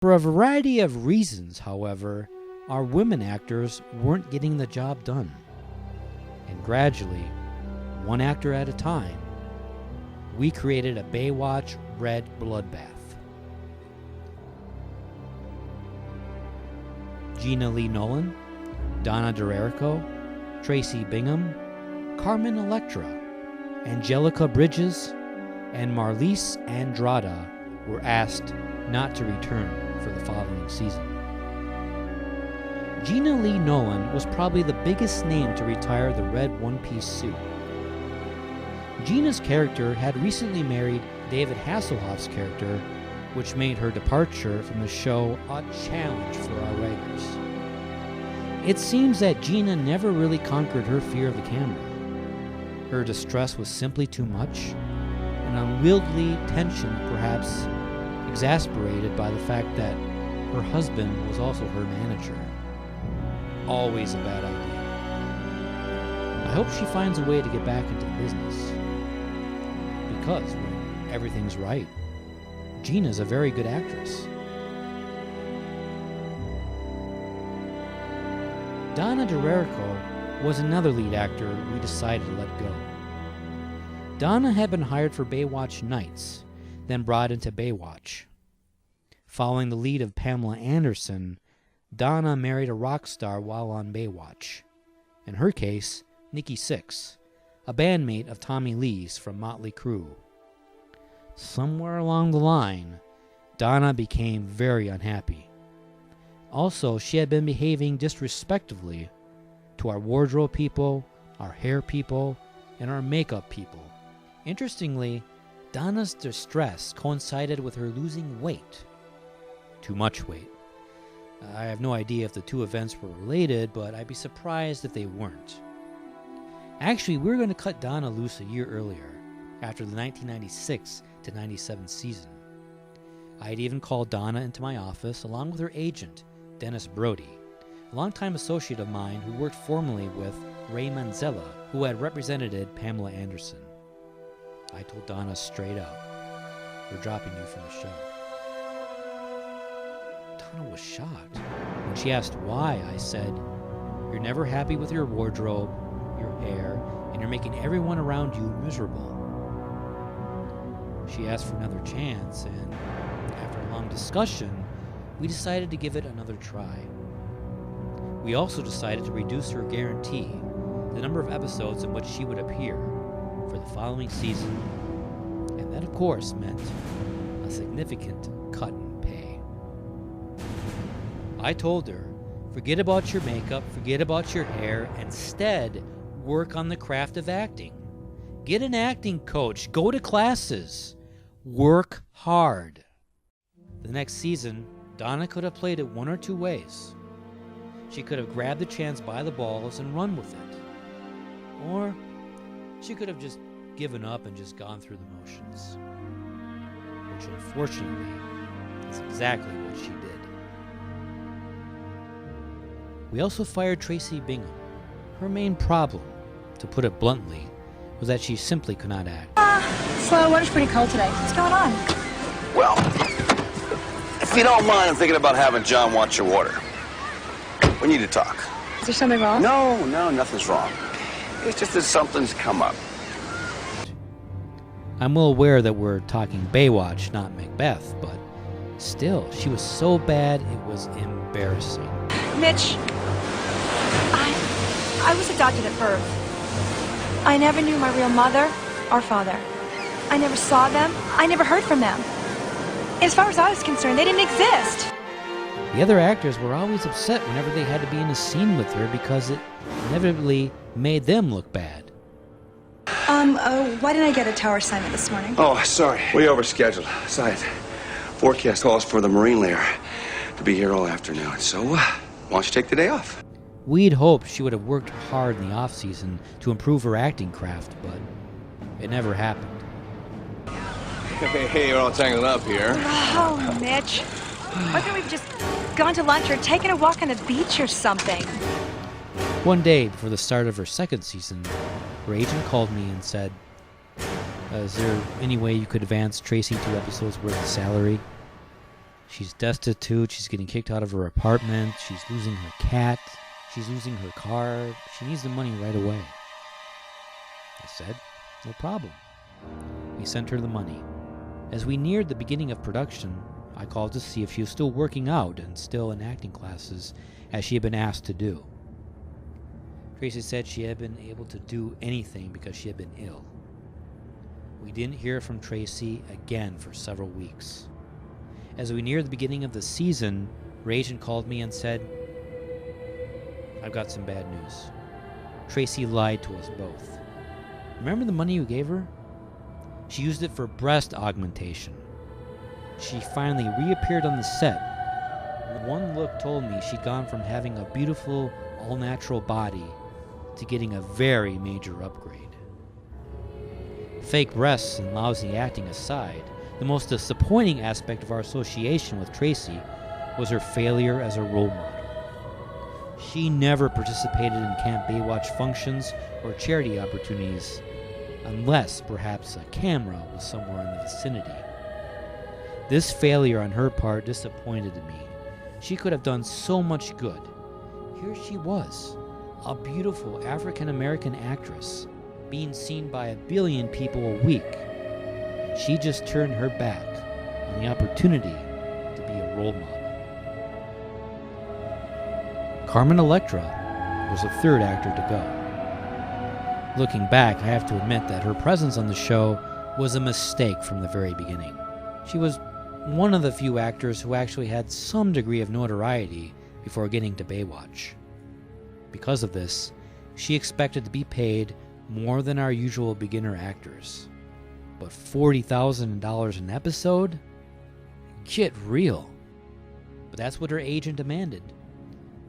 For a variety of reasons, however, our women actors weren't getting the job done. And gradually, one actor at a time, we created a Baywatch red bloodbath. Gina Lee Nolan, Donna D'Errico, Tracy Bingham, Carmen Electra, Angelica Bridges, and Marlise Andrada were asked not to return for the following season. Gina Lee Nolan was probably the biggest name to retire the red one-piece suit. Gina's character had recently married David Hasselhoff's character, which made her departure from the show a challenge for our writers. It seems that Gina never really conquered her fear of the camera. Her distress was simply too much, an unwieldy tension perhaps exasperated by the fact that her husband was also her manager. Always a bad idea. I hope she finds a way to get back into the business. Because when everything's right, Gina's a very good actress. Donna D'Errico was another lead actor we decided to let go. Donna had been hired for Baywatch Nights, then brought into Baywatch. Following the lead of Pamela Anderson, Donna married a rock star while on Baywatch. In her case, Nikki Sixx, a bandmate of Tommy Lee's from Motley Crue. Somewhere along the line, Donna became very unhappy. Also, she had been behaving disrespectfully to our wardrobe people, our hair people, and our makeup people. Interestingly, Donna's distress coincided with her losing weight. Too much weight. I have no idea if the two events were related, but I'd be surprised if they weren't. Actually, we were going to cut Donna loose a year earlier, after the 1996 to 97 season. I'd even called Donna into my office along with her agent, Dennis Brody, a longtime associate of mine who worked formerly with Ray Manzella, who had represented Pamela Anderson. I told Donna straight up, "We're dropping you from the show." Donna was shocked. When she asked why, I said, "You're never happy with your wardrobe, your hair, and you're making everyone around you miserable." She asked for another chance, and after a long discussion, we decided to give it another try. We also decided to reduce her guarantee, the number of episodes in which she would appear, for the following season, and that of course meant a significant cut in pay. I told her, forget about your makeup, forget about your hair, instead work on the craft of acting. Get an acting coach, go to classes, work hard. The next season, Donna could have played it one or two ways. She could have grabbed the chance by the balls and run with it. Or she could have just given up and just gone through the motions. Which unfortunately is exactly what she did. We also fired Tracy Bingham. Her main problem, to put it bluntly, was that she simply could not act. Slow, water's pretty cold today. What's going on? Well, if you don't mind, I'm thinking about having John watch your water. We need to talk. Is there something wrong? No, nothing's wrong. It's just that something's come up. I'm well aware that we're talking Baywatch, not Macbeth, but still, she was so bad it was embarrassing. Mitch, I was adopted at birth. I never knew my real mother or father. I never saw them. I never heard from them. As far as I was concerned, they didn't exist. The other actors were always upset whenever they had to be in a scene with her because it inevitably made them look bad. Why didn't I get a tower assignment this morning? Oh, sorry. We overscheduled. Besides, forecast calls for the Marine layer to be here all afternoon. So, why don't you take the day off? We'd hoped she would have worked hard in the off-season to improve her acting craft, but it never happened. Hey, you're all tangled up here. Oh, Mitch. Why couldn't we have just gone to lunch or taken a walk on the beach or something? One day before the start of her second season, her agent called me and said, is there any way you could advance Tracy 2 episodes worth of salary? She's destitute, she's getting kicked out of her apartment, she's losing her cat, she's losing her car, she needs the money right away. I said, no problem. We sent her the money. As we neared the beginning of production, I called to see if she was still working out and still in acting classes, as she had been asked to do. Tracy said she had been able to do anything because she had been ill. We didn't hear from Tracy again for several weeks. As we neared the beginning of the season, her agent called me and said, I've got some bad news. Tracy lied to us both. Remember the money you gave her? She used it for breast augmentation. She finally reappeared on the set. One look told me she'd gone from having a beautiful, all-natural body to getting a very major upgrade. Fake breasts and lousy acting aside, the most disappointing aspect of our association with Tracy was her failure as a role model. She never participated in Camp Baywatch functions or charity opportunities, unless perhaps a camera was somewhere in the vicinity. This failure on her part disappointed me. She could have done so much good. Here she was, a beautiful African-American actress, being seen by 1 billion people a week. And she just turned her back on the opportunity to be a role model. Carmen Electra was the third actor to go. Looking back, I have to admit that her presence on the show was a mistake from the very beginning. She was one of the few actors who actually had some degree of notoriety before getting to Baywatch. Because of this, she expected to be paid more than our usual beginner actors. But $40,000 an episode? Get real. But that's what her agent demanded.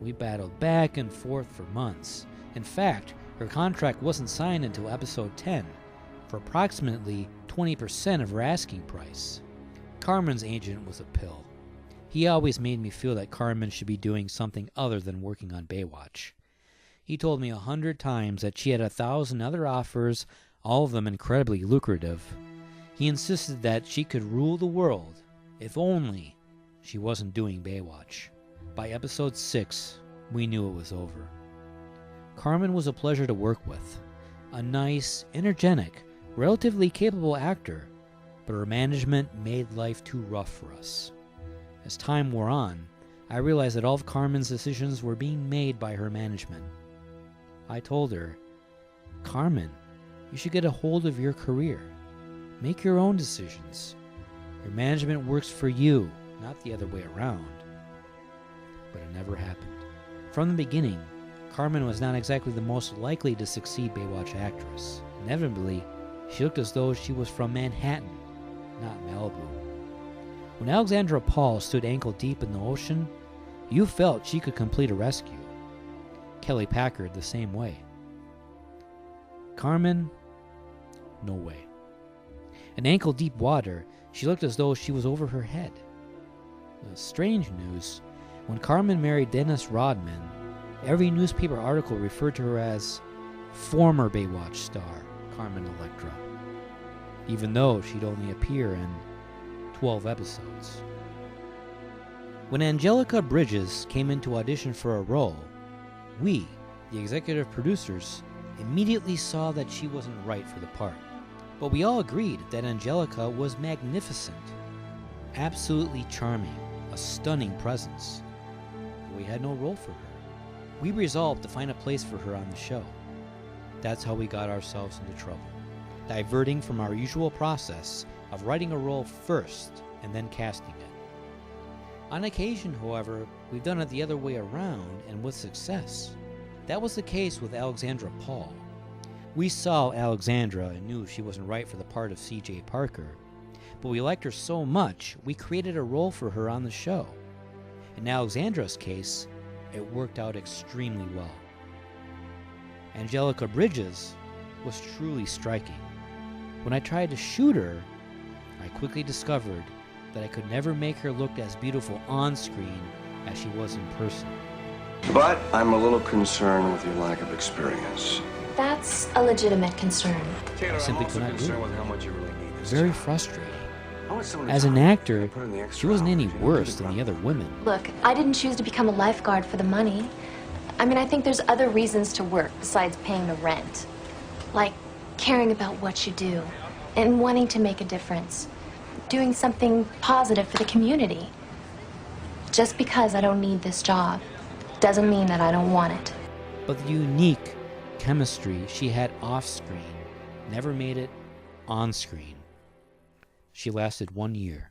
We battled back and forth for months. In fact, her contract wasn't signed until episode 10, for approximately 20% of her asking price. Carmen's agent was a pill. He always made me feel that Carmen should be doing something other than working on Baywatch. He told me 100 times that she had 1,000 other offers, all of them incredibly lucrative. He insisted that she could rule the world, if only she wasn't doing Baywatch. By episode 6, we knew it was over. Carmen was a pleasure to work with. A nice, energetic, relatively capable actor, but her management made life too rough for us. As time wore on, I realized that all of Carmen's decisions were being made by her management. I told her, Carmen, you should get a hold of your career. Make your own decisions. Your management works for you, not the other way around. But it never happened. From the beginning, Carmen was not exactly the most likely to succeed Baywatch actress. Inevitably, she looked as though she was from Manhattan, not Malibu. When Alexandra Paul stood ankle deep in the ocean, you felt she could complete a rescue. Kelly Packard the same way. Carmen, no way. In ankle deep water, she looked as though she was over her head. The strange news, when Carmen married Dennis Rodman, every newspaper article referred to her as former Baywatch star Carmen Electra, even though she'd only appear in 12 episodes. When Angelica Bridges came in to audition for a role, we, the executive producers, immediately saw that she wasn't right for the part. But we all agreed that Angelica was magnificent, absolutely charming, a stunning presence. But we had no role for her. We resolved to find a place for her on the show. That's how we got ourselves into trouble, diverting from our usual process of writing a role first and then casting it. On occasion, however, we've done it the other way around, and with success. That was the case with Alexandra Paul. We saw Alexandra and knew she wasn't right for the part of C.J. Parker, but we liked her so much, we created a role for her on the show. In Alexandra's case, it worked out extremely well. Angelica Bridges was truly striking. When I tried to shoot her, I quickly discovered that I could never make her look as beautiful on screen as she was in person. But I'm a little concerned with your lack of experience. That's a legitimate concern. I simply could not do it. with how much you really need this Very job. frustrating. As an actor, she wasn't any worse than the other women. Look, I didn't choose to become a lifeguard for the money. I mean, I think there's other reasons to work besides paying the rent. Like caring about what you do and wanting to make a difference. Doing something positive for the community. Just because I don't need this job doesn't mean that I don't want it. But the unique chemistry she had off-screen never made it on-screen. She lasted 1 year.